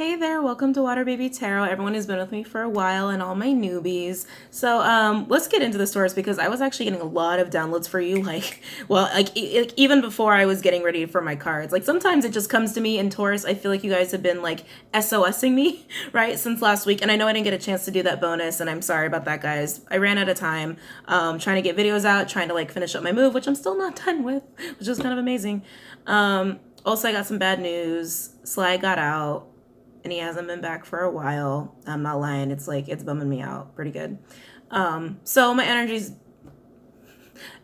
Hey there, welcome to WaterBaby Tarot. Everyone who's been with me for a while and all my newbies. So let's get into the Taurus because I was actually getting a lot of downloads for you. Even before I was getting ready for my cards. Like sometimes it just comes to me in Taurus. I feel like you guys have been like SOSing me, right, since last week. And I know I didn't get a chance to do that bonus, and I'm sorry about that, guys. I ran out of time trying to get videos out, trying to like finish up my move, which I'm still not done with, which is kind of amazing. Also, I got some bad news. Sly got out. And he hasn't been back for a while. I'm not lying. It's bumming me out pretty good. So my energy's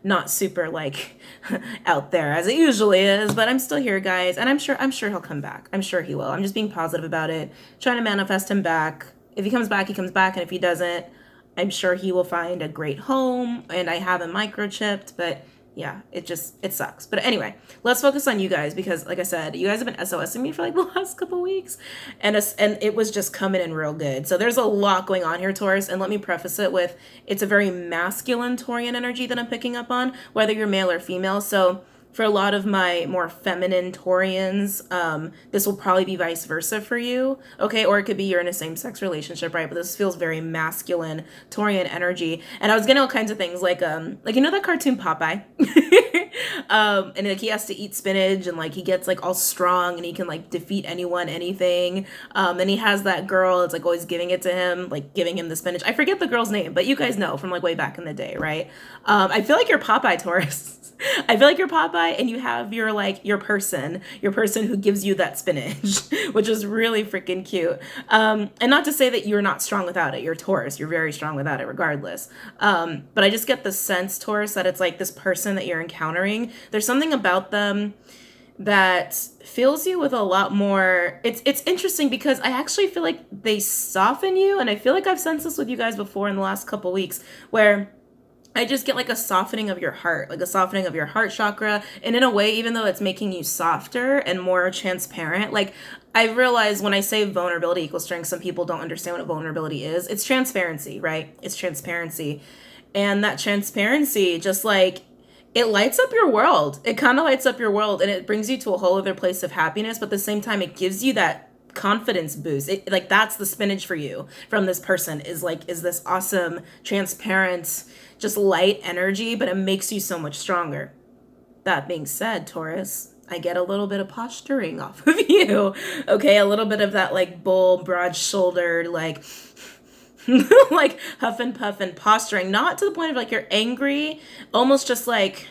not super like out there as it usually is, but I'm still here, guys. And I'm sure he'll come back. I'm sure he will. I'm just being positive about it, trying to manifest him back. If he comes back, he comes back. And if he doesn't, I'm sure he will find a great home. And I have him microchipped, but yeah, it sucks. But anyway, let's focus on you guys because, like I said, you guys have been SOSing me for like the last couple weeks, and it was just coming in real good. So there's a lot going on here, Taurus, and let me preface it with it's a very masculine Taurian energy that I'm picking up on, whether you're male or female. So for a lot of my more feminine Taurians, this will probably be vice versa for you, okay? Or it could be you're in a same-sex relationship, right? But this feels very masculine Taurian energy. And I was getting all kinds of things like you know that cartoon Popeye? And like he has to eat spinach and like he gets like all strong and he can like defeat anyone, anything. And he has that girl that's like always giving it to him, like giving him the spinach. I forget the girl's name, but you guys know from like way back in the day, right? I feel like you're Popeye, Taurus. I feel like you're Popeye and you have your person who gives you that spinach, which is really freaking cute. And not to say that you're not strong without it. You're Taurus. You're very strong without it regardless. But I just get the sense, Taurus, that it's like this person that you're encountering. There's something about them that fills you with a lot more. It's interesting because I actually feel like they soften you. And I feel like I've sensed this with you guys before in the last couple weeks where I just get like a softening of your heart, like a softening of your heart chakra. And in a way, even though it's making you softer and more transparent, like I realize when I say vulnerability equals strength, some people don't understand what vulnerability is. It's transparency, right? It's transparency. And that transparency just like, it lights up your world. It kind of lights up your world and it brings you to a whole other place of happiness. But at the same time, it gives you that confidence boost. It, like that's the spinach for you from this person is this awesome, transparent, just light energy, but it makes you so much stronger. That being said, Taurus, I get a little bit of posturing off of you. Okay, a little bit of that like bull, broad-shouldered, like like huff and puff and posturing, not to the point of like you're angry, almost just like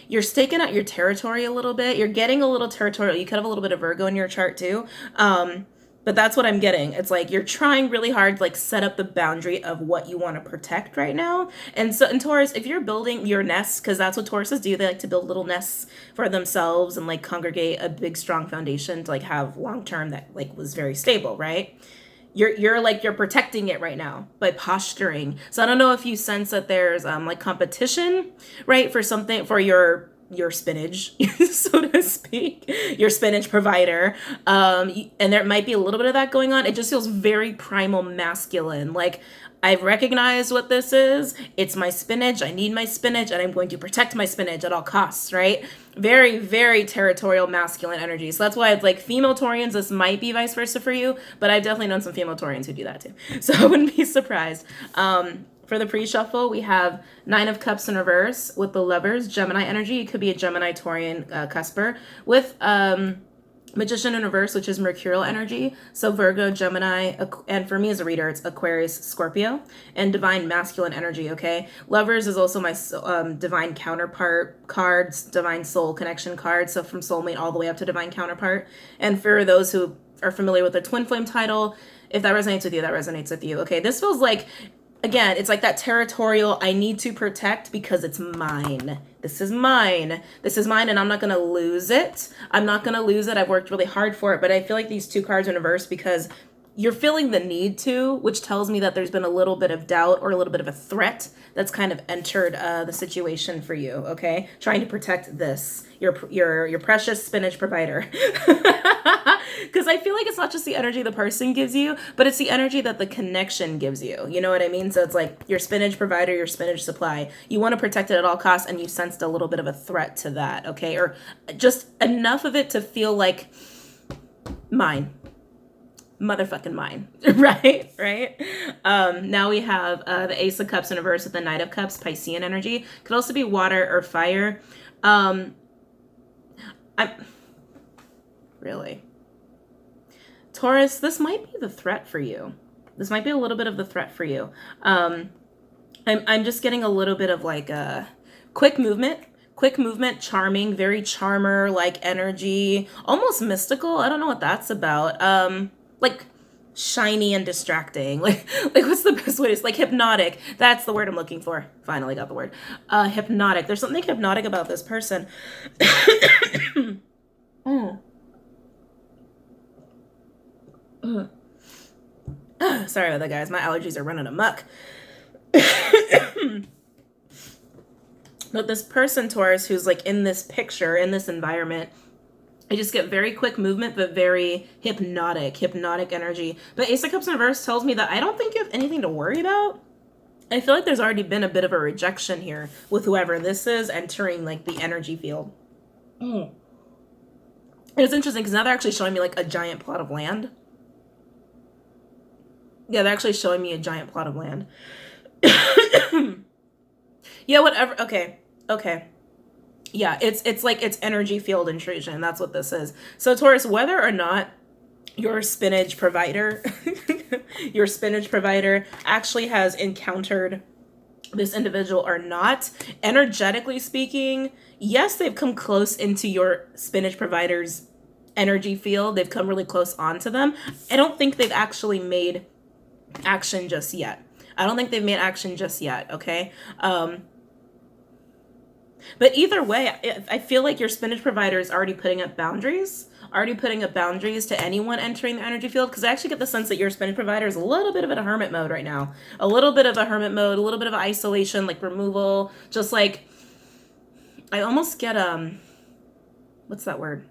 you're staking out your territory a little bit. You're getting a little territorial. You could have a little bit of Virgo in your chart too. But that's what I'm getting. It's like you're trying really hard to like set up the boundary of what you want to protect right now. And so in Taurus, if you're building your nests, because that's what Tauruses do, they like to build little nests for themselves and like congregate a big strong foundation to like have long term that like was very stable, right? You're protecting it right now by posturing. So I don't know if you sense that there's like competition, right, for something for your spinach, so to speak, your spinach provider. And there might be a little bit of that going on. It just feels very primal masculine. Like I've recognized what this is. It's my spinach. I need my spinach and I'm going to protect my spinach at all costs, right? Very, very territorial masculine energy. So that's why it's like female Taurians, this might be vice versa for you, but I've definitely known some female Taurians who do that too. So I wouldn't be surprised. For the pre-shuffle, we have 9 of Cups in reverse with the Lovers, Gemini energy. It could be a Gemini Taurian cusper with Magician in reverse, which is Mercurial energy. So Virgo, Gemini, and for me as a reader, it's Aquarius, Scorpio, and Divine Masculine energy, okay? Lovers is also my Divine Counterpart cards, Divine Soul Connection cards. So from Soulmate all the way up to Divine Counterpart. And for those who are familiar with the Twin Flame title, if that resonates with you, that resonates with you. Okay, this feels like, again, it's like that territorial, I need to protect because it's mine. This is mine. This is mine and I'm not going to lose it. I'm not going to lose it. I've worked really hard for it, but I feel like these 2 cards are in reverse because you're feeling the need to, which tells me that there's been a little bit of doubt or a little bit of a threat that's kind of entered the situation for you, okay? Trying to protect this, your precious spinach provider. Because I feel like it's not just the energy the person gives you, but it's the energy that the connection gives you. You know what I mean? So it's like your spinach provider, your spinach supply. You want to protect it at all costs, and you sensed a little bit of a threat to that, okay? Or just enough of it to feel like mine. motherfucking mind. Right. Now we have the Ace of Cups in reverse with the Knight of Cups, Piscean energy. Could also be water or fire. I'm really, Taurus, this might be the threat for you. This might be a little bit of the threat for you. I'm just getting a little bit of like a quick movement, charming, very charmer like energy, almost mystical. I don't know what that's about. Like shiny and distracting. Like what's the best way to, like hypnotic. That's the word I'm looking for. Finally got the word. Hypnotic. There's something hypnotic about this person. Mm. Sorry about that, guys. My allergies are running amok. But this person, Taurus, who's like in this picture, in this environment, I just get very quick movement, but very hypnotic energy. But Ace of Cups in reverse tells me that I don't think you have anything to worry about. I feel like there's already been a bit of a rejection here with whoever this is entering like the energy field. And it's interesting because now they're actually showing me like a giant plot of land. Yeah, they're actually showing me a giant plot of land. Yeah, whatever. Okay. Yeah, it's like it's energy field intrusion. That's what this is. So Taurus, whether or not your spinach provider, actually has encountered this individual or not, energetically speaking, yes, they've come close into your spinach provider's energy field. They've come really close onto them. I don't think they've actually made action just yet. Okay? But either way, I feel like your spinach provider is already putting up boundaries to anyone entering the energy field, because I actually get the sense that your spinach provider is a little bit of a hermit mode right now. A little bit of isolation, like removal, just like, I almost get, what's that word?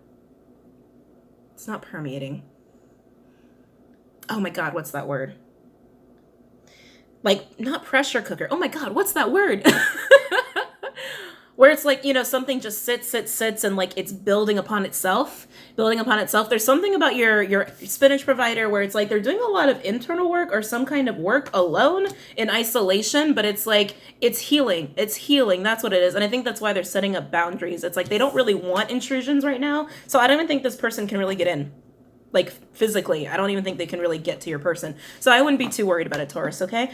It's not permeating. Oh my God, what's that word? Like, not pressure cooker. Oh my God, what's that word? Where it's like, you know, something just sits and like it's building upon itself. There's something about your spinach provider where it's like they're doing a lot of internal work or some kind of work alone in isolation, but it's like it's healing. That's what it is. And I think that's why they're setting up boundaries. It's like they don't really want intrusions right now. So I don't even think this person can really get in. Like physically, I don't even think they can really get to your person. So I wouldn't be too worried about it, Taurus, okay?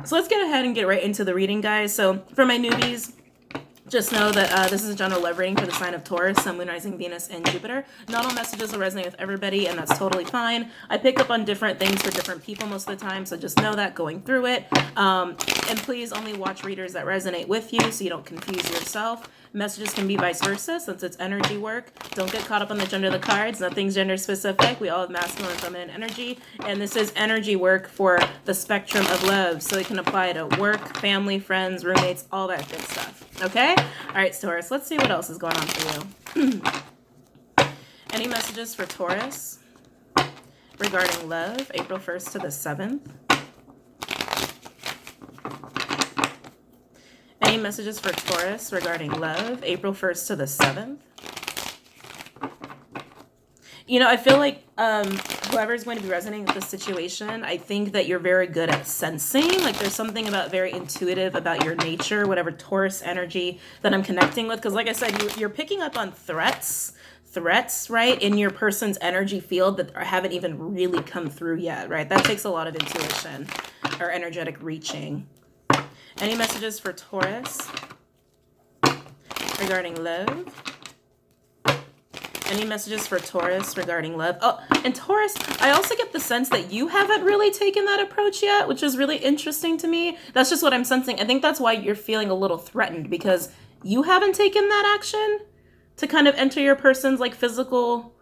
So let's get ahead and get right into the reading, guys. So for my newbies, just know that this is a general love reading for the sign of Taurus, Sun, Moon, Rising, Venus, and Jupiter. Not all messages will resonate with everybody, and that's totally fine. I pick up on different things for different people most of the time, so just know that going through it. And please only watch readers that resonate with you so you don't confuse yourself. Messages can be vice versa since it's energy work. Don't get caught up on the gender of the cards. Nothing's gender specific. We all have masculine and feminine energy. And this is energy work for the spectrum of love. So it can apply to work, family, friends, roommates, all that good stuff. Okay? All right, Taurus, let's see what else is going on for you. Any messages for Taurus regarding love, April 1st to the 7th? Any messages for Taurus regarding love, April 1st to the 7th? You know, I feel like whoever's going to be resonating with this situation, I think that you're very good at sensing. Like there's something about very intuitive about your nature, whatever Taurus energy that I'm connecting with. Because like I said, you're picking up on threats, right, in your person's energy field that haven't even really come through yet, right? That takes a lot of intuition or energetic reaching. Any messages for Taurus regarding love? Any messages for Taurus regarding love? Oh, and Taurus, I also get the sense that you haven't really taken that approach yet, which is really interesting to me. That's just what I'm sensing. I think that's why you're feeling a little threatened, because you haven't taken that action to kind of enter your person's like physical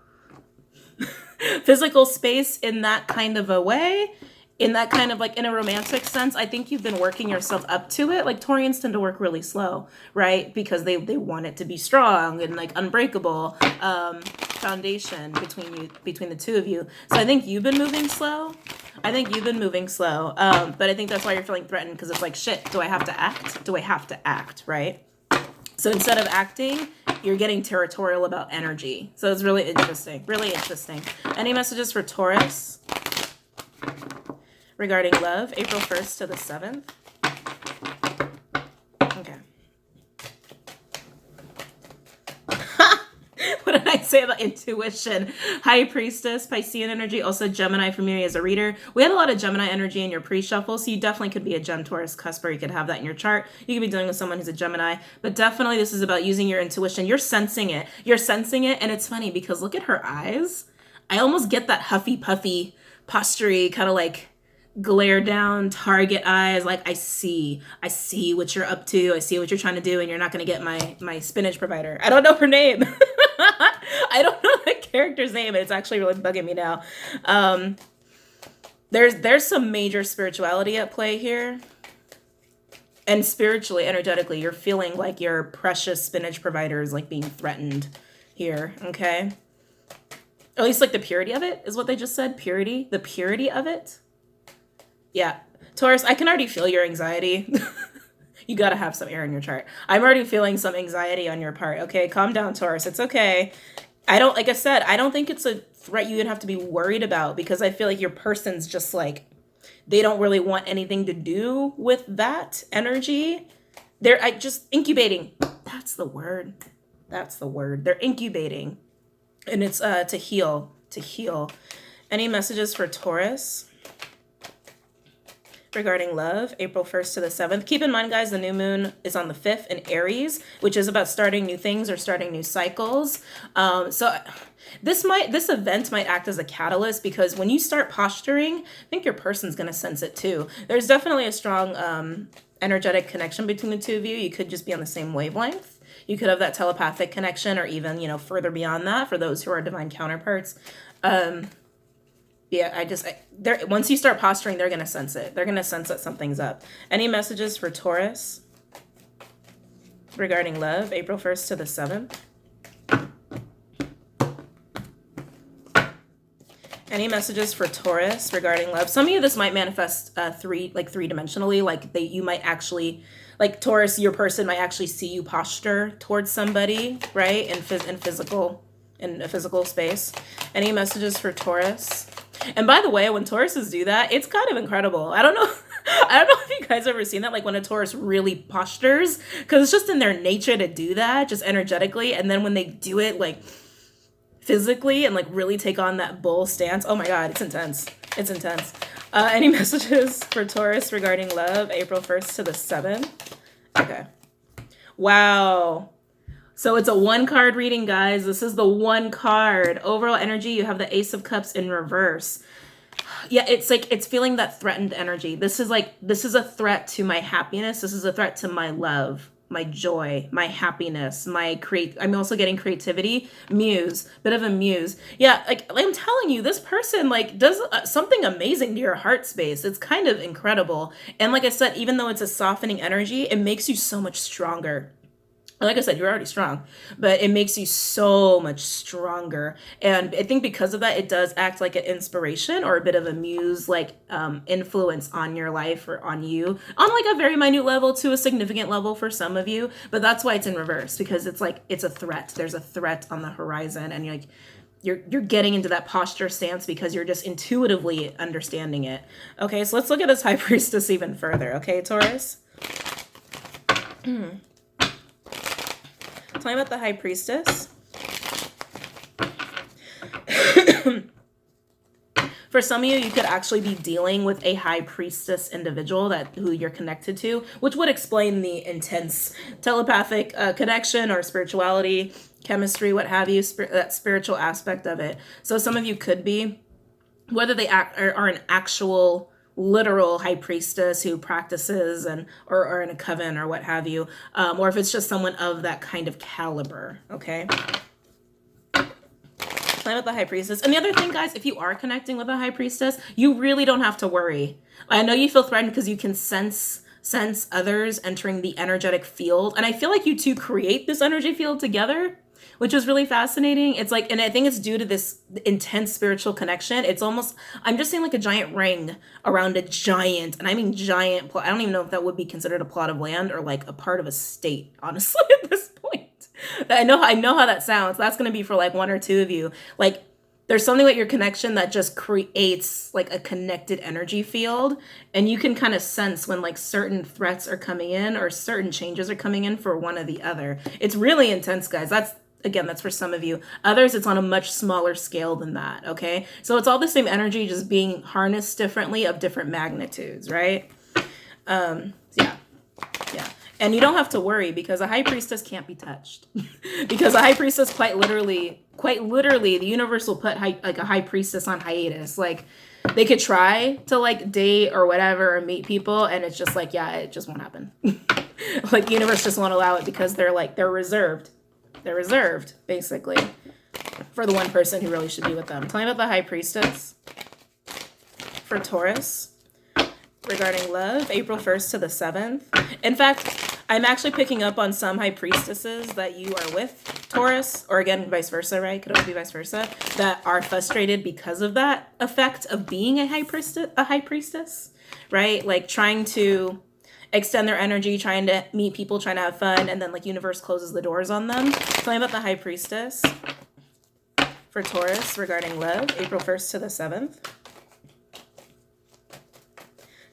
space in that kind of a way. In that kind of like in a romantic sense, I think you've been working yourself up to it. Like Taurians tend to work really slow, right? Because they want it to be strong and like unbreakable foundation between the two of you. So I think you've been moving slow. But I think that's why you're feeling threatened, because it's like, shit, do I have to act, right? So instead of acting, you're getting territorial about energy. So it's really interesting. Any messages for Taurus regarding love, April 1st to the 7th. Okay. What did I say about intuition? High Priestess, Piscean Energy, also Gemini for me as a reader. We had a lot of Gemini energy in your pre-shuffle, so you definitely could be a Gem Taurus cusp, or you could have that in your chart. You could be dealing with someone who's a Gemini, but definitely this is about using your intuition. You're sensing it. You're sensing it, and it's funny because look at her eyes. I almost get that huffy puffy, postury, kind of like glare down target eyes. Like I see what you're up to. I see what you're trying to do, and you're not going to get my spinach provider. I don't know her name. I don't know the character's name, and it's actually really bugging me now. There's some major spirituality at play here. And spiritually, energetically, you're feeling like your precious spinach provider is like being threatened here, okay? At least like the purity of it is what they just said. Purity. The purity of it. Yeah. Taurus, I can already feel your anxiety. You got to have some air in your chart. I'm already feeling some anxiety on your part. Okay, calm down, Taurus. It's okay. Like I said, I don't think it's a threat you'd have to be worried about, because I feel like your person's just like, they don't really want anything to do with that energy. They're just incubating. That's the word. That's the word. They're incubating. And it's to heal. To heal. Any messages for Taurus regarding love, April 1st to the 7th. Keep in mind, guys, the new moon is on the 5th in Aries, which is about starting new things or starting new cycles. So this event might act as a catalyst, because when you start posturing, I think your person's going to sense it too. There's definitely a strong energetic connection between the two of you. You could just be on the same wavelength. You could have that telepathic connection, or even, further beyond that for those who are divine counterparts. Yeah, once you start posturing, they're going to sense it. They're going to sense that something's up. Any messages for Taurus regarding love, April 1st to the 7th? Any messages for Taurus regarding love? Some of you, this might manifest three-dimensionally. Like you might actually, like Taurus, your person might actually see you posture towards somebody, right? In a physical space. Any messages for Taurus? And by the way, when Tauruses do that, it's kind of incredible. I don't know if you guys ever seen that, like when a Taurus really postures, because it's just in their nature to do that, just energetically. And then when they do it like physically and like really take on that bull stance, oh my God, it's intense. It's intense. Any messages for Taurus regarding love, April 1st to the 7th? Okay. Wow. So it's a 1-card reading, guys. This is the 1 card. Overall energy, you have the Ace of Cups in reverse. Yeah, it's like, it's feeling that threatened energy. This is a threat to my happiness. This is a threat to my love, my joy, my happiness, I'm also getting creativity, muse, bit of a muse. Yeah, like I'm telling you, this person like does something amazing to your heart space. It's kind of incredible. And like I said, even though it's a softening energy, it makes you so much stronger. Like I said, you're already strong, but it makes you so much stronger. And I think because of that, it does act like an inspiration or a bit of a muse, like influence on your life or on you on like a very minute level to a significant level for some of you. But that's why it's in reverse, because it's like, it's a threat. There's a threat on the horizon, and you're getting into that posture stance because you're just intuitively understanding it. Okay, so let's look at this High Priestess even further. Okay, Taurus. Tell me about the High Priestess. For some of you, you could actually be dealing with a High Priestess individual who you're connected to, which would explain the intense telepathic connection or spirituality, chemistry, what have you, that spiritual aspect of it. So some of you could be, whether they are an actual literal High Priestess who practices or are in a coven or what have you, or if it's just someone of that kind of caliber. Okay, play with the High Priestess. And the other thing, guys, if you are connecting with a High Priestess, you really don't have to worry. I know you feel threatened because you can sense others entering the energetic field, and I feel like you two create this energy field together, which is really fascinating. It's like, and I think it's due to this intense spiritual connection. It's almost, I'm just seeing like a giant ring around a giant, and I mean giant, I don't even know if that would be considered a plot of land or like a part of a state, honestly, at this point. I know how that sounds. That's going to be for like 1 or 2 of you. Like there's something about your connection that just creates like a connected energy field, and you can kind of sense when like certain threats are coming in or certain changes are coming in for one or the other. It's really intense, guys. That's for some of you. Others, it's on a much smaller scale than that, okay? So it's all the same energy, just being harnessed differently of different magnitudes, right? Yeah. And you don't have to worry, because a high priestess can't be touched. Because a high priestess, quite literally, the universe will put like a high priestess on hiatus. Like, they could try to like date or whatever or meet people, and it's just like, yeah, it just won't happen. Like, the universe just won't allow it, because they're reserved. They're reserved, basically, for the one person who really should be with them. Tell me about the high priestess for Taurus regarding love, April 1st to the 7th. In fact, I'm actually picking up on some high priestesses that you are with, Taurus, or again, vice versa, right? Could also be vice versa, that are frustrated because of that effect of being a high priestess, right? Like, trying to extend their energy, trying to meet people, trying to have fun, and then like universe closes the doors on them. Tell me about the high priestess for Taurus regarding love, April 1st to the 7th.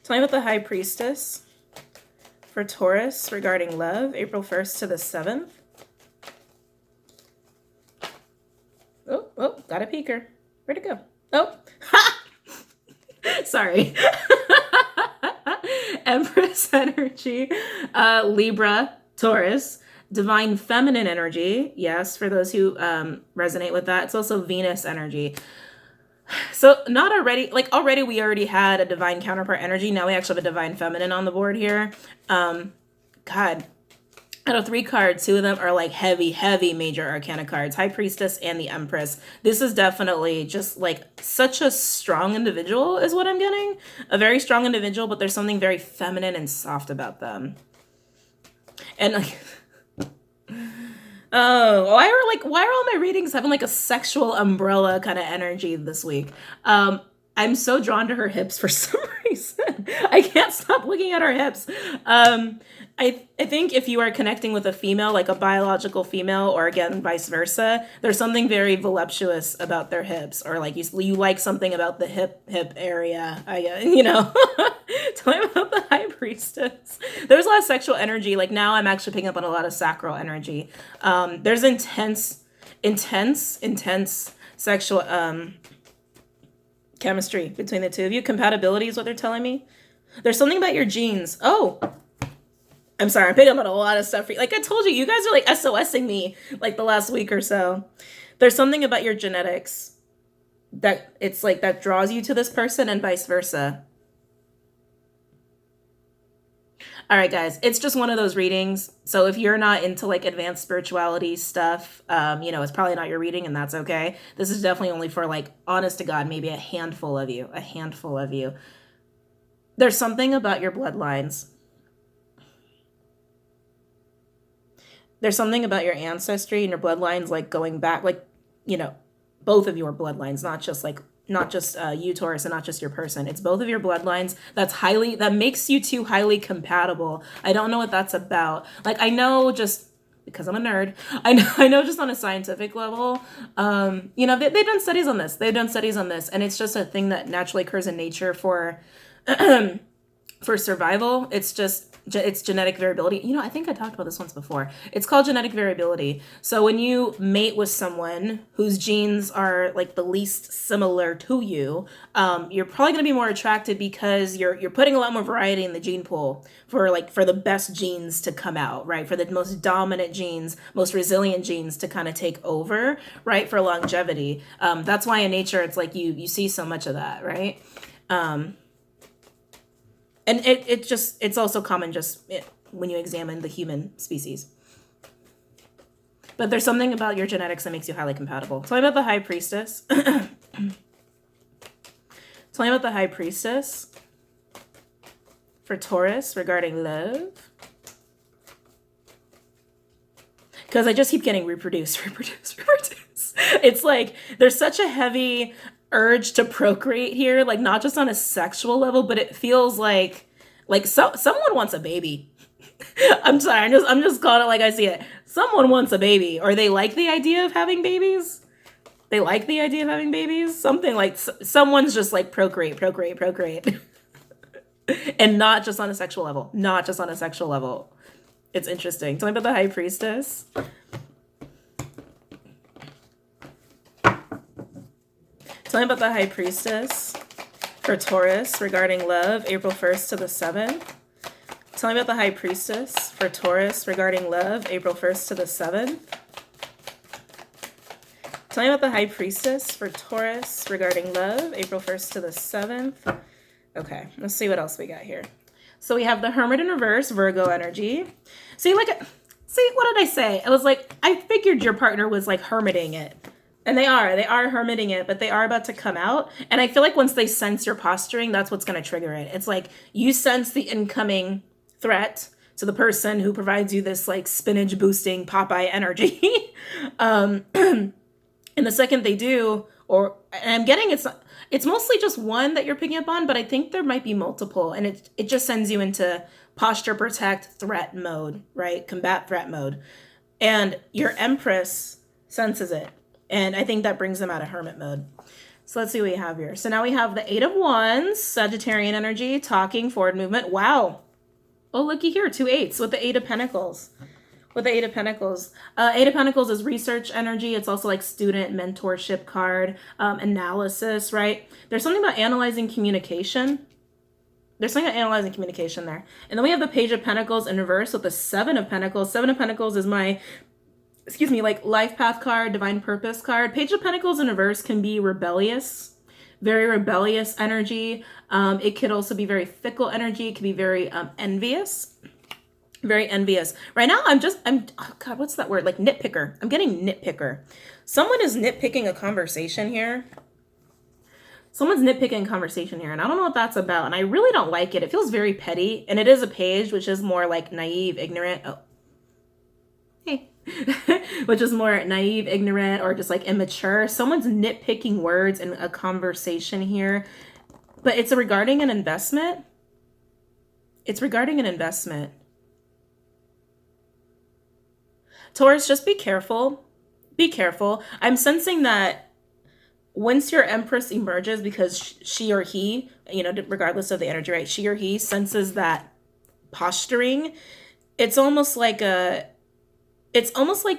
Tell me about the high priestess for Taurus regarding love, April 1st to the 7th. Oh, got a peeker. Where'd it go? Oh, ha! Sorry. Empress energy, Libra, Taurus, divine feminine energy. Yes, for those who resonate with that. It's also Venus energy. So not already, like already we already had a divine counterpart energy. Now we actually have a divine feminine on the board here. God, out of 3 cards, 2 of them are like heavy major arcana cards, high priestess and the empress. This is definitely just like such a strong individual is what I'm getting. A very strong individual, but there's something very feminine and soft about them. And like, oh, why are all my readings having like a sexual umbrella kind of energy this week? I'm so drawn to her hips for some reason. I can't stop looking at her hips. I think if you are connecting with a female, like a biological female, or again, vice versa, there's something very voluptuous about their hips, or like you like something about the hip area, you know. Tell me about the high priestess. There's a lot of sexual energy. Like now I'm actually picking up on a lot of sacral energy. There's intense sexual chemistry between the two of you. Compatibility is what they're telling me. There's something about your genes. Oh, I'm sorry, I'm picking up on a lot of stuff for you. Like I told you, you guys are like SOSing me like the last week or so. There's something about your genetics that it's like that draws you to this person and vice versa. All right, guys, it's just one of those readings. So if you're not into like advanced spirituality stuff, you know, it's probably not your reading, and that's okay. This is definitely only for like, honest to God, maybe a handful of you. There's something about your bloodlines. There's something about your ancestry and your bloodlines, like going back, like, you know, both of your bloodlines, not just you, Taurus, and not just your person. It's both of your bloodlines that makes you two highly compatible. I don't know what that's about. Like, I know just because I'm a nerd, I know just on a scientific level, you know, they've done studies on this. And it's just a thing that naturally occurs in nature for survival. It's genetic variability. You know, I think I talked about this once before. It's called genetic variability. So when you mate with someone whose genes are like the least similar to you, you're probably going to be more attracted because you're putting a lot more variety in the gene pool for the best genes to come out, right? For the most dominant genes, most resilient genes to kind of take over, right? For longevity. That's why in nature, it's like you see so much of that, right? And it's also common when you examine the human species. But there's something about your genetics that makes you highly compatible. Tell me about the high priestess. Tell me about the high priestess for Taurus regarding love. Because I just keep getting reproduce. It's like there's such a heavy urge to procreate here, like not just on a sexual level, but it feels like someone wants a baby. I'm sorry, I'm just calling it like I see it. Someone wants a baby, or they like the idea of having babies. They like the idea of having babies. Something like someone's just like procreate, procreate, procreate. And not just on a sexual level. Not just on a sexual level. It's interesting. Tell me about the High Priestess. Tell me about the High Priestess for Taurus regarding love, April 1st to the 7th. Tell me about the High Priestess for Taurus regarding love, April 1st to the 7th. Tell me about the High Priestess for Taurus regarding love, April 1st to the 7th. Okay, let's see what else we got here. So we have the Hermit in reverse, Virgo energy. See, what did I say? I was like, I figured your partner was like hermiting it. And they are hermiting it, but they are about to come out. And I feel like once they sense your posturing, that's what's going to trigger it. It's like you sense the incoming threat to the person who provides you this like spinach boosting Popeye energy. And the second they do, and I'm getting it's mostly just one that you're picking up on, but I think there might be multiple, and it just sends you into posture, protect, threat mode, right? Combat, threat mode. And your Empress senses it, and I think that brings them out of hermit mode. So let's see what we have here. So now we have the Eight of Wands, Sagittarian energy, talking, forward movement. Wow. Oh, looky here, 2 8s with the Eight of Pentacles. With the Eight of Pentacles. Eight of Pentacles is research energy. It's also like student mentorship card, analysis, right? There's something about analyzing communication. There's something about analyzing communication there. And then we have the Page of Pentacles in reverse with the Seven of Pentacles. Seven of Pentacles is my, like life path card, divine purpose card. Page of Pentacles in reverse can be rebellious, very rebellious energy. It could also be very fickle energy. It could be very envious. Very envious. Right now, I'm oh God, what's that word? Like nitpicker. I'm getting nitpicker. Someone is nitpicking a conversation here. Someone's nitpicking a conversation here, and I don't know what that's about, and I really don't like it. It feels very petty, and it is a page, which is more like naive, ignorant. Oh. Hey. Which is more naive, ignorant, or just like immature. Someone's nitpicking words in a conversation here, but it's regarding an investment. It's regarding an investment. Taurus, just be careful. Be careful. I'm sensing that once your Empress emerges, because she or he, regardless of the energy, right? She or he senses that posturing. It's almost like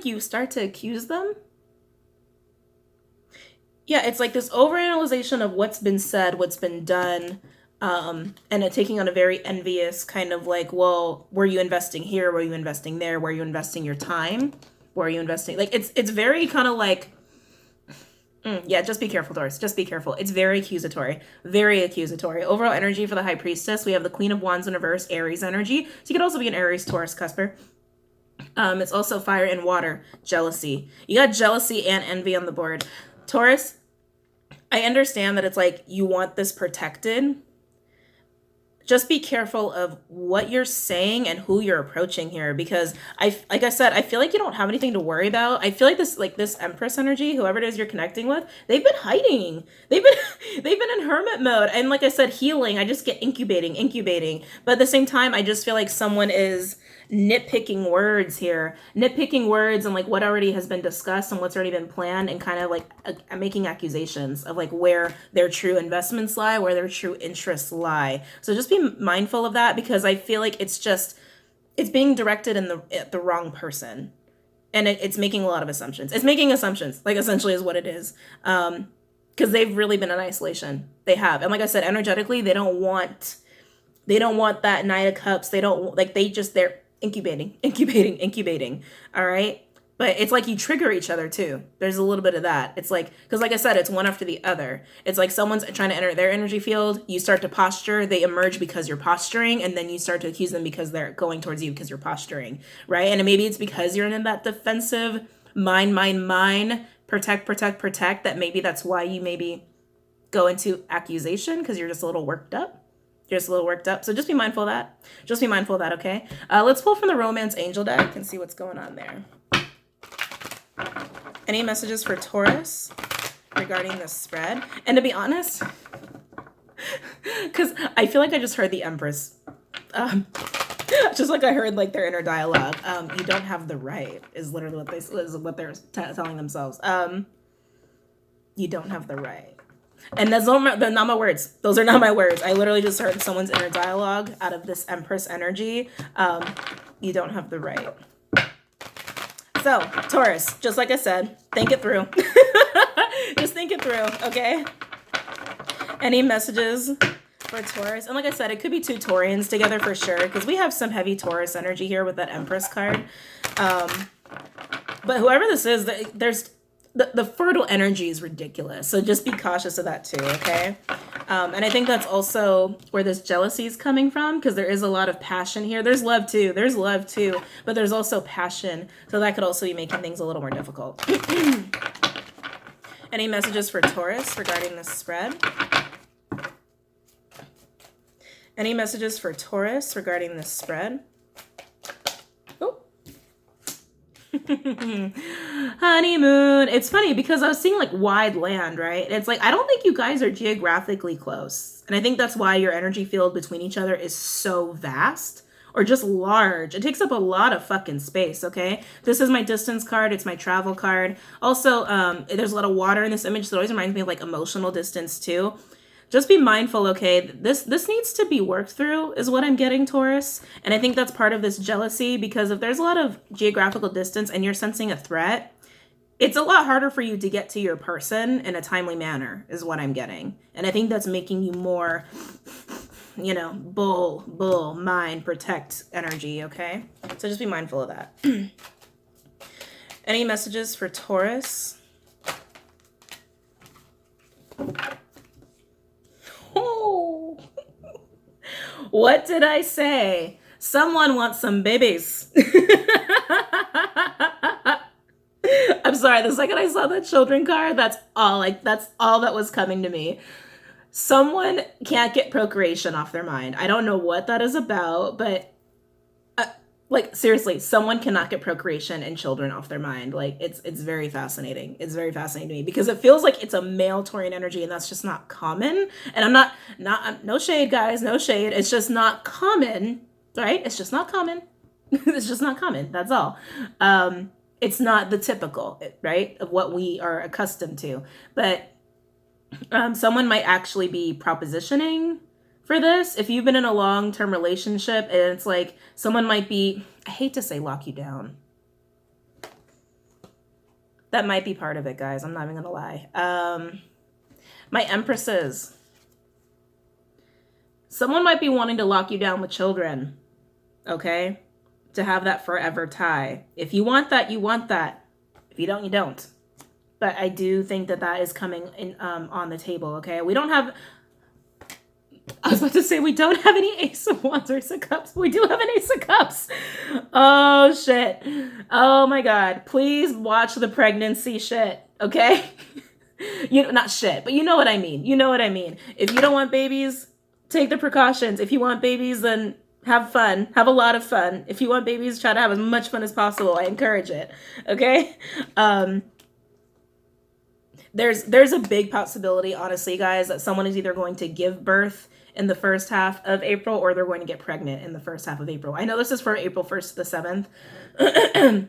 you start to accuse them. Yeah, it's like this overanalyzation of what's been said, what's been done. And it taking on a very envious kind of like, well, were you investing here? Were you investing there? Were you investing your time? Were you investing? Like, it's very kind of like, yeah, just be careful, Taurus. Just be careful. It's very accusatory. Very accusatory. Overall energy for the High Priestess, we have the Queen of Wands in reverse, Aries energy. So you could also be an Aries, Taurus, cusper. It's also fire and water, jealousy. You got jealousy and envy on the board. Taurus, I understand that it's like you want this protected. Just be careful of what you're saying and who you're approaching here, because like I said, I feel like you don't have anything to worry about. I feel like this Empress energy, whoever it is you're connecting with, they've been hiding. They've been in hermit mode. And like I said, healing, I just get incubating. But at the same time, I just feel like someone is nitpicking words here, nitpicking words and like what already has been discussed and what's already been planned, and kind of like making accusations of like where their true investments lie, where their true interests lie. So just be mindful of that, because I feel like it's being directed at the wrong person, and it's making a lot of assumptions. It's making assumptions, like essentially is what it is. Because they've really been in isolation. They have. And like I said, energetically, they don't want that Knight of Cups. They don't like, they're incubating. All right. But it's like you trigger each other too. There's a little bit of that. It's like, because like I said, it's one after the other. It's like someone's trying to enter their energy field. You start to posture. They emerge because you're posturing. And then you start to accuse them because they're going towards you because you're posturing. Right. And maybe it's because you're in that defensive mine, protect, that maybe that's why you maybe go into accusation, because you're just a little worked up. So just be mindful of that. Okay. Let's pull from the Romance Angel deck and see what's going on there. Any messages for Taurus regarding this spread? And to be honest, because I feel like I just heard the Empress. Just like I heard like their inner dialogue. You don't have the right is literally what they're telling themselves. You don't have the right. And they're not my words. Those are not my words. I literally just heard someone's inner dialogue out of this Empress energy. You don't have the right. So, Taurus, just like I said, think it through. Just think it through, okay? Any messages for Taurus? And like I said, it could be two Taurians together for sure, because we have some heavy Taurus energy here with that Empress card. But whoever this is, there's the fertile energy is ridiculous. So just be cautious of that too, okay? And I think that's also where this jealousy is coming from, because there is a lot of passion here. There's love too. There's love too. But there's also passion. So that could also be making things a little more difficult. Any messages for Taurus regarding this spread? Any messages for Taurus regarding this spread? Honeymoon. It's funny because I was seeing like wide land, right? It's like, I don't think you guys are geographically close. And I think that's why your energy field between each other is so vast or just large. It takes up a lot of fucking space, okay? This is my distance card. It's my travel card. Also, there's a lot of water in this image, so it always reminds me of like emotional distance too. Just be mindful, okay? This needs to be worked through is what I'm getting, Taurus. And I think that's part of this jealousy, because if there's a lot of geographical distance and you're sensing a threat, it's a lot harder for you to get to your person in a timely manner is what I'm getting. And I think that's making you more, you know, bull, mind, protect energy, okay? So just be mindful of that. Any messages for Taurus? Oh, what did I say? Someone wants some babies. I'm sorry, the second I saw that children card, that's all that was coming to me. Someone can't get procreation off their mind. I don't know what that is about, but like seriously, someone cannot get procreation and children off their mind. Like it's very fascinating. It's very fascinating to me because it feels like it's a male Taurian energy, and that's just not common. And I'm not no shade, guys, no shade. It's just not common, right? It's just not common. It's just not common. That's all. It's not the typical, right, of what we are accustomed to. But someone might actually be propositioning for this. If you've been in a long-term relationship and it's like someone might be, I hate to say lock you down. That might be part of it, guys. I'm not even gonna lie. My empresses. Someone might be wanting to lock you down with children, okay? To have that forever tie. If you want that, you want that. If you don't, you don't. But I do think that is coming in on the table, okay? We don't have... I was about to say we don't have any Ace of Wands or Ace of Cups, but we do have an Ace of Cups. Oh, shit. Oh, my God. Please watch the pregnancy shit, okay? Not shit, but you know what I mean. You know what I mean. If you don't want babies, take the precautions. If you want babies, then have fun. Have a lot of fun. If you want babies, try to have as much fun as possible. I encourage it, okay? There's a big possibility, honestly, guys, that someone is either going to give birth in the first half of April or they're going to get pregnant in the first half of April. I know this is for April 1st to the 7th,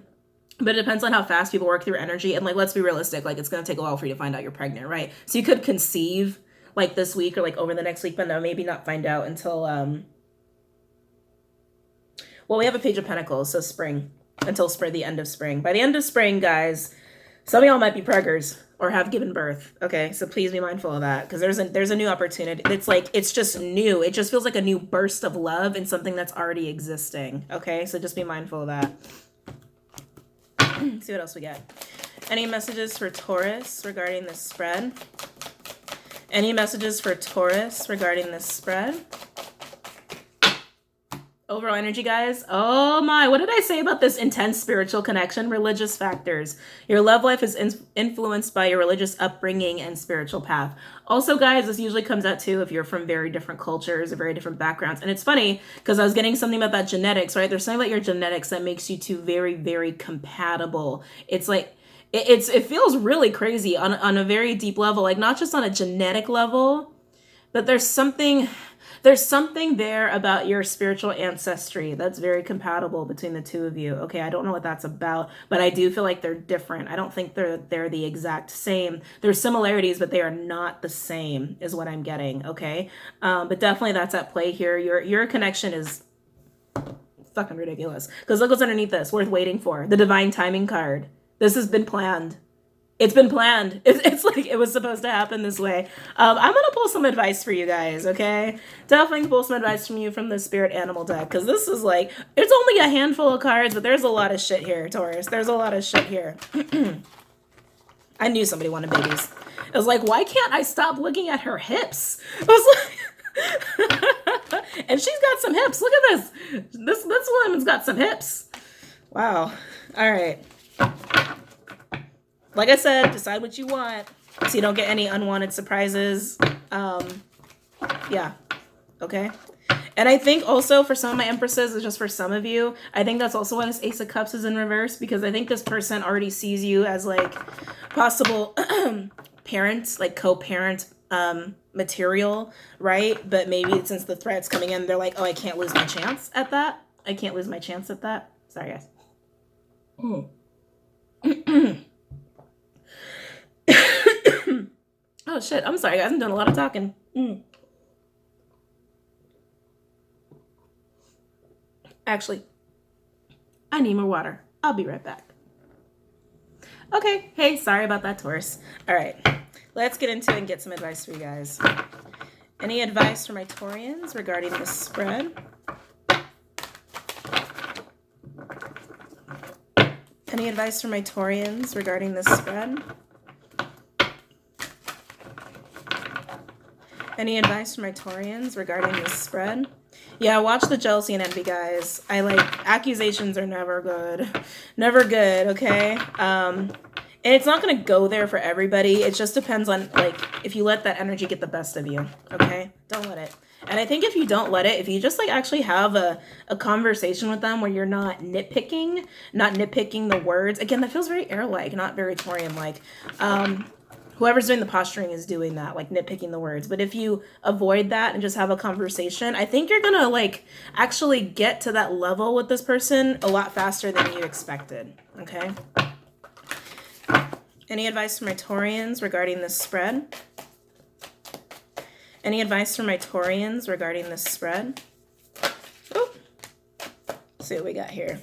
but it depends on how fast people work through energy. And like, let's be realistic, like it's going to take a while for you to find out you're pregnant, right? So you could conceive like this week or like over the next week, but no, maybe not find out until, well, we have a Page of Pentacles, so spring, until the end of spring. By the end of spring, guys, some of y'all might be preggers or have given birth, okay? So please be mindful of that, because there's a new opportunity. It's like, it's just new. It just feels like a new burst of love in something that's already existing, okay? So just be mindful of that. See what else we get. Any messages for Taurus regarding this spread? Any messages for Taurus regarding this spread? Overall energy, guys. Oh my, what did I say about this intense spiritual connection? Religious factors. Your love life is influenced by your religious upbringing and spiritual path. Also, guys, this usually comes out too if you're from very different cultures or very different backgrounds. And it's funny because I was getting something about that genetics, right? There's something about your genetics that makes you two very, very compatible. It's like, it feels really crazy on a very deep level, like not just on a genetic level, but there's something... There's something there about your spiritual ancestry that's very compatible between the two of you. Okay, I don't know what that's about, but I do feel like they're different. I don't think they're the exact same. There's similarities, but they are not the same, is what I'm getting. Okay, but definitely that's at play here. Your connection is fucking ridiculous. Because look what's underneath this. Worth waiting for. The divine timing card. This has been planned. It's been planned. It's like it was supposed to happen this way. I'm going to pull some advice for you guys, okay? Definitely pull some advice from you from the spirit animal deck. Because this is like, it's only a handful of cards, but there's a lot of shit here, Taurus. There's a lot of shit here. I knew somebody wanted babies. I was like, why can't I stop looking at her hips? I was like... and she's got some hips. Look at this. This woman's got some hips. Wow. All right. Like I said, decide what you want so you don't get any unwanted surprises. Yeah. Okay. And I think also for some of my empresses, it's just for some of you, I think that's also why this Ace of Cups is in reverse, because I think this person already sees you as like possible parent, like co-parent material, right? But maybe since the threat's coming in, they're like, oh, I can't lose my chance at that. I can't lose my chance at that. Sorry, guys. Oh, shit. I'm sorry, guys. I'm doing a lot of talking. Actually, I need more water. I'll be right back. Okay. Hey, sorry about that, Taurus. All right. Let's get into it and get some advice for you guys. Any advice for my Taurians regarding this spread? Any advice for my Taurians regarding this spread? Any advice for my Taurians regarding this spread? Yeah, watch the jealousy and envy, guys. I like, accusations are never good. Never good, okay? And it's not going to go there for everybody. It just depends on, like, if you let that energy get the best of you, okay? Don't let it. And I think if you don't let it, if you just, like, actually have a conversation with them where you're not nitpicking the words. Again, that feels very air-like, not very Taurian-like. Whoever's doing the posturing is doing that, like nitpicking the words. But if you avoid that and just have a conversation, I think you're going to, like, actually get to that level with this person a lot faster than you expected, okay? Any advice for my Taurians regarding this spread? Any advice for my Taurians regarding this spread? Oh, let's see what we got here.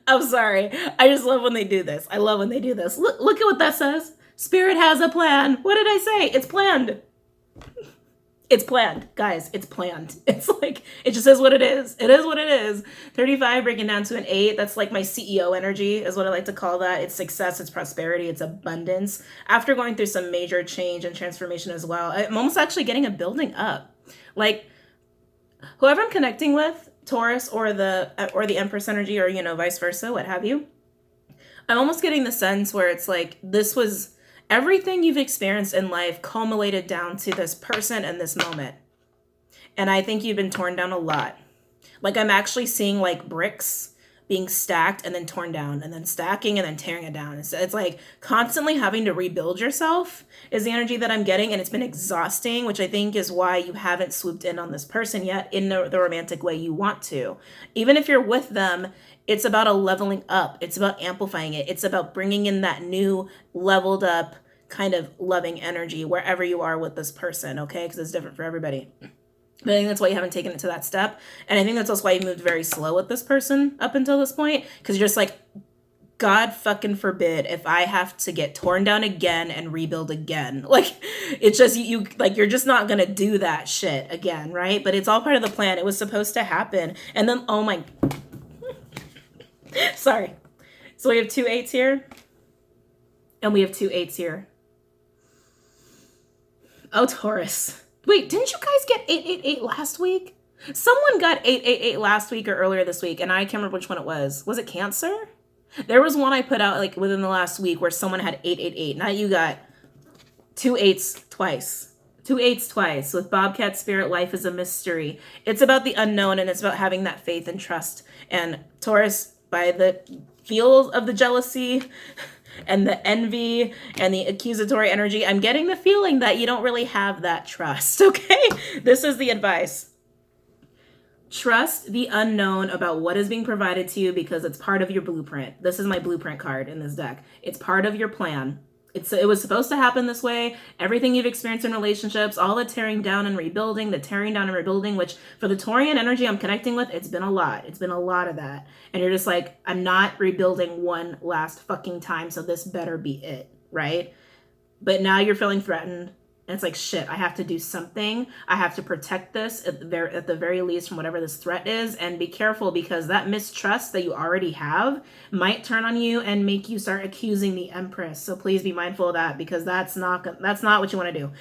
I'm sorry. I just love when they do this. I love when they do this. Look at what that says. Spirit has a plan. What did I say? It's planned. It's planned, guys. It's planned. It's like, it just is what it is. It is what it is. 35 breaking down to an 8. That's like my CEO energy is what I like to call that. It's success. It's prosperity. It's abundance. After going through some major change and transformation as well, I'm almost actually getting a building up. Like, whoever I'm connecting with, Taurus or the Empress energy, or, you know, vice versa, what have you, I'm almost getting the sense where it's like, this was everything you've experienced in life culminated down to this person and this moment. And I think you've been torn down a lot. Like, I'm actually seeing like bricks being stacked and then torn down and then stacking and then tearing it down. It's like constantly having to rebuild yourself is the energy that I'm getting. And it's been exhausting, which I think is why you haven't swooped in on this person yet in the romantic way you want to. Even if you're with them, it's about a leveling up. It's about amplifying it. It's about bringing in that new leveled up kind of loving energy wherever you are with this person, okay? Because it's different for everybody. But I think that's why you haven't taken it to that step. And I think that's also why you moved very slow with this person up until this point. Because you're just like, God fucking forbid if I have to get torn down again and rebuild again. Like, it's just, you like, you're just not going to do that shit again, right? But it's all part of the plan. It was supposed to happen. And then, oh my... Sorry. So we have 2 8s here. And we have 2 8s here. Oh, Taurus. Wait, didn't you guys get 888 last week? Someone got 888 last week or earlier this week, and I can't remember which one it was. Was it Cancer? There was one I put out like within the last week where someone had 888. Now you got 2 8s twice. 2 8s twice with Bobcat Spirit. Life is a mystery. It's about the unknown, and it's about having that faith and trust. And Taurus, by the feel of the jealousy, and the envy and the accusatory energy, I'm getting the feeling that you don't really have that trust, okay? This is the advice. Trust the unknown about what is being provided to you because it's part of your blueprint. This is my blueprint card in this deck. It's part of your plan. It was supposed to happen this way. Everything you've experienced in relationships, all the tearing down and rebuilding, which for the Taurian energy I'm connecting with, it's been a lot. It's been a lot of that. And you're just like, I'm not rebuilding one last fucking time, so this better be it, right? But now you're feeling threatened. And it's like, shit, I have to do something. I have to protect this at the very least from whatever this threat is. And be careful, because that mistrust that you already have might turn on you and make you start accusing the Empress. So please be mindful of that, because that's not what you want to do.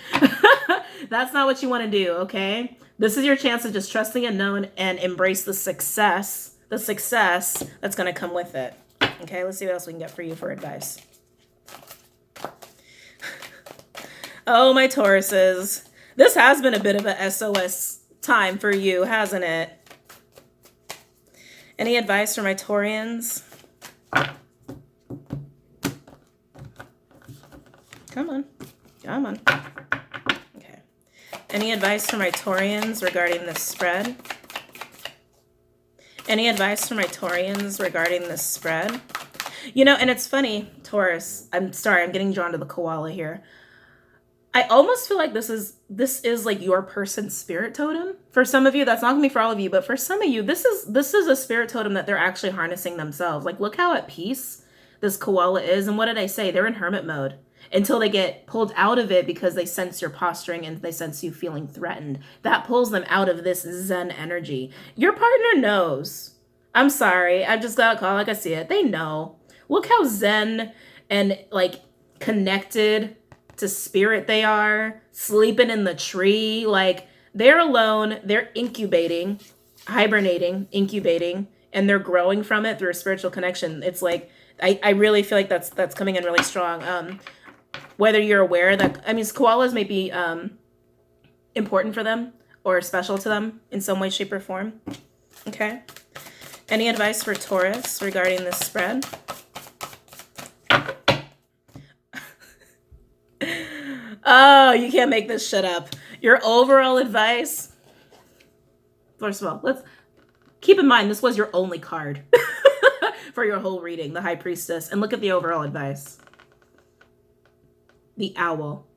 That's not what you want to do, okay? This is your chance to just trust the unknown and embrace the success that's going to come with it. Okay, let's see what else we can get for you for advice. Oh, my Tauruses. This has been a bit of a SOS time for you, hasn't it? Any advice for my Taurians? Come on. Come on. Okay. Any advice for my Taurians regarding this spread? Any advice for my Taurians regarding this spread? You know, and it's funny, Taurus. I'm sorry, I'm getting drawn to the koala here. I almost feel like this is like your person's spirit totem. For some of you, that's not gonna be for all of you, but for some of you, this is a spirit totem that they're actually harnessing themselves. Like, look how at peace this koala is. And what did I say? They're in hermit mode until they get pulled out of it because they sense your posturing and they sense you feeling threatened. That pulls them out of this Zen energy. Your partner knows. I'm sorry, I just got a call like I see it. They know. Look how Zen and like connected to spirit they are, sleeping in the tree. Like, they're alone, they're incubating, hibernating, incubating, and they're growing from it through a spiritual connection. It's like, I really feel like that's coming in really strong. Whether you're aware that, I mean, koalas may be important for them or special to them in some way, shape, or form. Okay. Any advice for Taurus regarding this spread? Oh, you can't make this shit up. Your overall advice. First of all, let's keep in mind this was your only card for your whole reading, the High Priestess. And look at the overall advice. The Owl.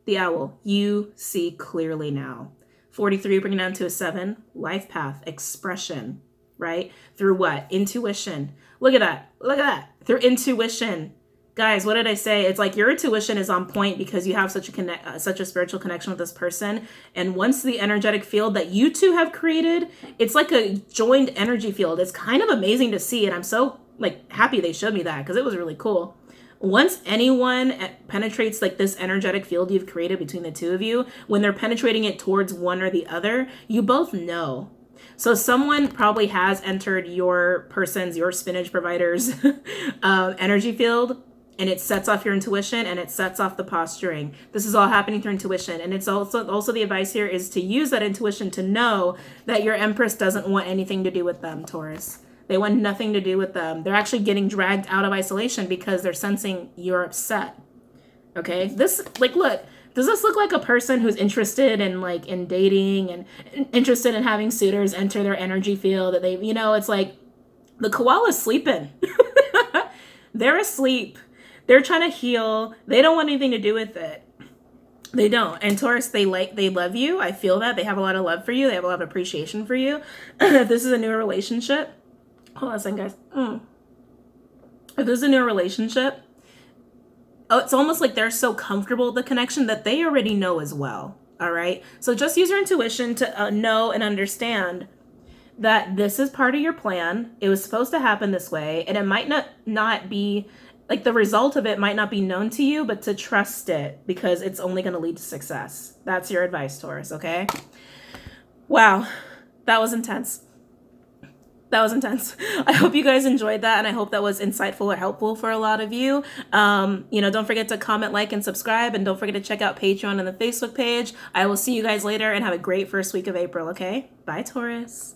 The Owl. You see clearly now. 43 bringing down to a 7. Life path. Expression. Right? Through what? Intuition. Look at that. Look at that. Through intuition. Guys, what did I say? It's like your intuition is on point because you have such a spiritual connection with this person. And once the energetic field that you two have created, it's like a joined energy field. It's kind of amazing to see. And I'm so like happy they showed me that because it was really cool. Once anyone penetrates like this energetic field you've created between the two of you, when they're penetrating it towards one or the other, you both know. So someone probably has entered your Spinach provider's energy field. And it sets off your intuition and it sets off the posturing. This is all happening through intuition. And it's also the advice here is to use that intuition to know that your Empress doesn't want anything to do with them, Taurus. They want nothing to do with them. They're actually getting dragged out of isolation because they're sensing you're upset. Okay? This, like, look, does this look like a person who's interested in dating and interested in having suitors enter their energy field that they, you know, it's like the koala's sleeping. They're asleep. They're trying to heal. They don't want anything to do with it. They don't. And Taurus, they love you. I feel that. They have a lot of love for you. They have a lot of appreciation for you. If this is a new relationship, hold on a second, guys. If this is a new relationship, it's almost like they're so comfortable with the connection that they already know as well. All right. So just use your intuition to know and understand that this is part of your plan. It was supposed to happen this way, and it might not be. Like, the result of it might not be known to you, but to trust it because it's only going to lead to success. That's your advice, Taurus, okay? Wow. That was intense. That was intense. I hope you guys enjoyed that, and I hope that was insightful or helpful for a lot of you. Don't forget to comment, like, and subscribe, and don't forget to check out Patreon and the Facebook page. I will see you guys later, and have a great first week of April, okay? Bye, Taurus.